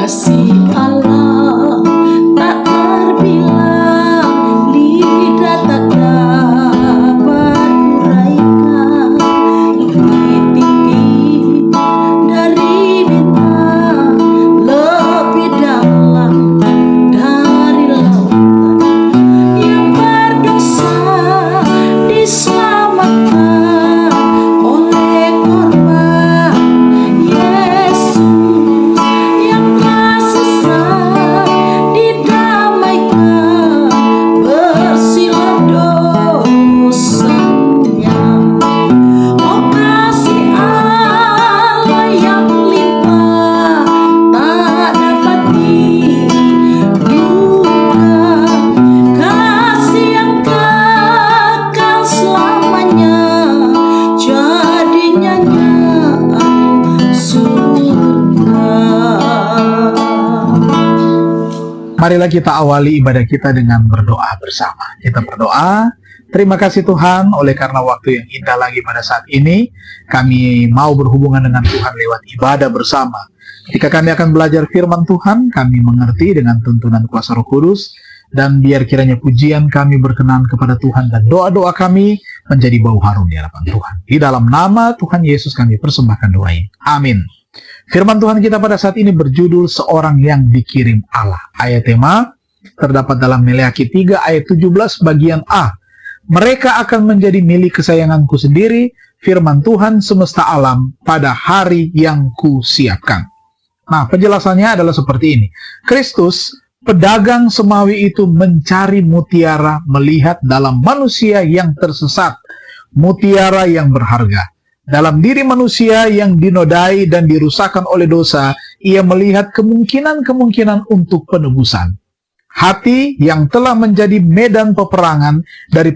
Kasih Allah tak terbilang, lidah tak dapat uraikan. Lebih tinggi dari bintang, lebih dalam dari lautan. Yang berdosa diselamatkan oleh korban Yesus. Yang telah sesat didamaikan, bersihlah dosanya. Oh, kasih Allah yang limpah tak dapat diduga, kasih yang kekal selamanya, jadi nyanyian surga. Marilah kita awali ibadah kita dengan berdoa bersama. Kita berdoa, terima kasih Tuhan oleh karena waktu yang indah lagi pada saat ini. Kami mau berhubungan dengan Tuhan lewat ibadah bersama. Ketika kami akan belajar firman Tuhan, kami mengerti dengan tuntunan kuasa Roh Kudus. Dan biar kiranya pujian kami berkenan kepada Tuhan dan doa-doa kami menjadi bau harum di hadapan Tuhan. Di dalam nama Tuhan Yesus kami persembahkan doa ini. Amin. Firman Tuhan kita pada saat ini berjudul Seorang yang Dikirim Allah. Ayat tema terdapat dalam Meleakhi 3 ayat 17 bagian A. Mereka akan menjadi milik kesayanganku sendiri, firman Tuhan semesta alam pada hari yang kusiapkan. Nah, penjelasannya adalah seperti ini. Kristus, pedagang semawi itu mencari mutiara melihat dalam manusia yang tersesat, mutiara yang berharga. Dalam diri manusia yang dinodai dan dirusakkan oleh dosa, ia melihat kemungkinan-kemungkinan untuk penebusan. Hati yang telah menjadi medan peperangan dari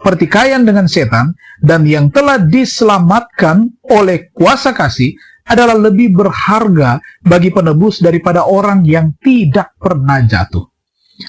pertikaian dengan setan dan yang telah diselamatkan oleh kuasa kasih adalah lebih berharga bagi penebus daripada orang yang tidak pernah jatuh.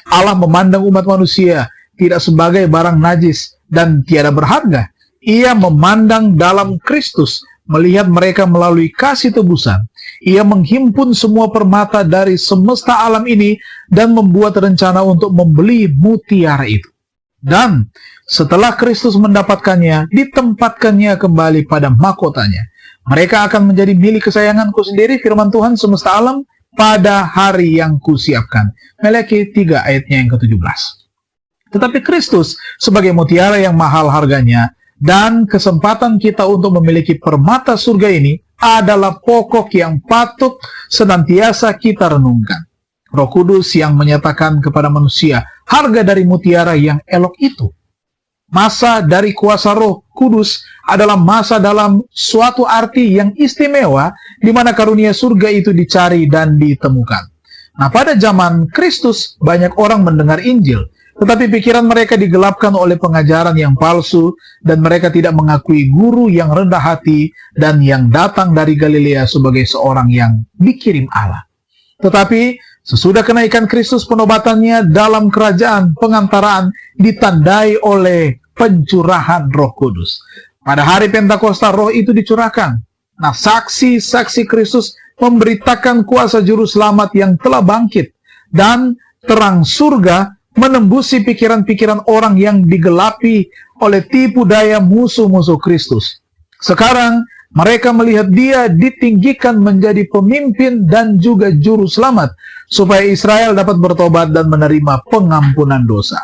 Allah memandang umat manusia tidak sebagai barang najis dan tiada berharga. Ia memandang dalam Kristus, melihat mereka melalui kasih tebusan. Ia menghimpun semua permata dari semesta alam ini dan membuat rencana untuk membeli mutiara itu. Dan setelah Kristus mendapatkannya, ditempatkannya kembali pada mahkotanya. Mereka akan menjadi milik kesayanganku sendiri, firman Tuhan semesta alam, pada hari yang kusiapkan. Meleakhi 3 ayatnya yang ke-17. Tetapi Kristus sebagai mutiara yang mahal harganya, dan kesempatan kita untuk memiliki permata surga ini adalah pokok yang patut senantiasa kita renungkan. Roh Kudus yang menyatakan kepada manusia harga dari mutiara yang elok itu. Masa dari kuasa Roh Kudus adalah masa dalam suatu arti yang istimewa di mana karunia surga itu dicari dan ditemukan. Nah, pada zaman Kristus banyak orang mendengar Injil, tetapi pikiran mereka digelapkan oleh pengajaran yang palsu dan mereka tidak mengakui guru yang rendah hati dan yang datang dari Galilea sebagai seorang yang dikirim Allah. Tetapi sesudah kenaikan Kristus, penobatannya dalam kerajaan pengantaraan ditandai oleh pencurahan Roh Kudus. Pada hari Pentakosta Roh itu dicurahkan. Nah, saksi-saksi Kristus memberitakan kuasa juru selamat yang telah bangkit dan terang surga menembusi pikiran-pikiran orang yang digelapi oleh tipu daya musuh-musuh Kristus. Sekarang mereka melihat dia ditinggikan menjadi pemimpin dan juga juru selamat, supaya Israel dapat bertobat dan menerima pengampunan dosa.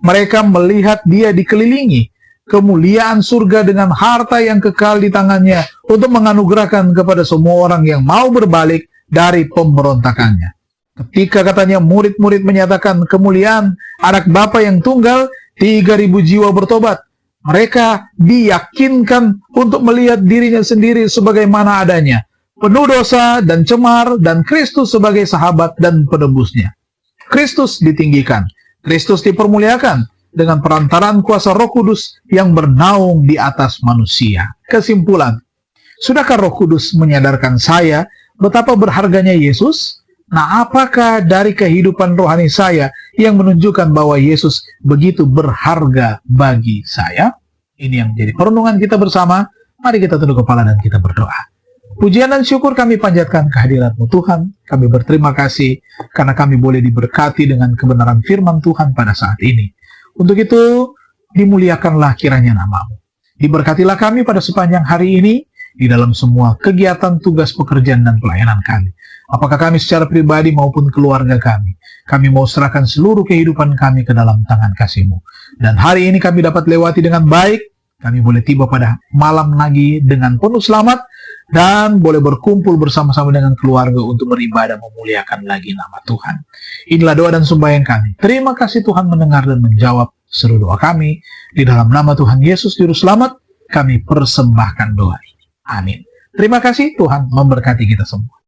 Mereka melihat dia dikelilingi kemuliaan surga dengan harta yang kekal di tangannya untuk menganugerahkan kepada semua orang yang mau berbalik dari pemberontakannya. Ketika katanya murid-murid menyatakan kemuliaan anak Bapa yang tunggal, 3.000 jiwa bertobat. Mereka diyakinkan untuk melihat dirinya sendiri sebagaimana adanya, penuh dosa dan cemar, dan Kristus sebagai sahabat dan penebusnya. Kristus ditinggikan, Kristus dipermuliakan dengan perantaraan kuasa Roh Kudus yang bernaung di atas manusia. Kesimpulan, sudahkah Roh Kudus menyadarkan saya betapa berharganya Yesus? Nah, apakah dari kehidupan rohani saya yang menunjukkan bahwa Yesus begitu berharga bagi saya? Ini yang menjadi perenungan kita bersama. Mari kita tunduk kepala dan kita berdoa. Pujian dan syukur kami panjatkan kehadirat-Mu Tuhan. Kami berterima kasih karena kami boleh diberkati dengan kebenaran firman Tuhan pada saat ini. Untuk itu, dimuliakanlah kiranya nama-Mu. Diberkatilah kami pada sepanjang hari ini, di dalam semua kegiatan, tugas, pekerjaan, dan pelayanan kami. Apakah kami secara pribadi maupun keluarga kami mau serahkan seluruh kehidupan kami ke dalam tangan kasih-Mu. Dan hari ini kami dapat lewati dengan baik, kami boleh tiba pada malam lagi dengan penuh selamat, dan boleh berkumpul bersama-sama dengan keluarga untuk beribadah memuliakan lagi nama Tuhan. Inilah doa dan sembahyang kami. Terima kasih Tuhan mendengar dan menjawab seru doa kami. Di dalam nama Tuhan Yesus Juru Selamat, kami persembahkan doa ini. Amin. Terima kasih, Tuhan memberkati kita semua.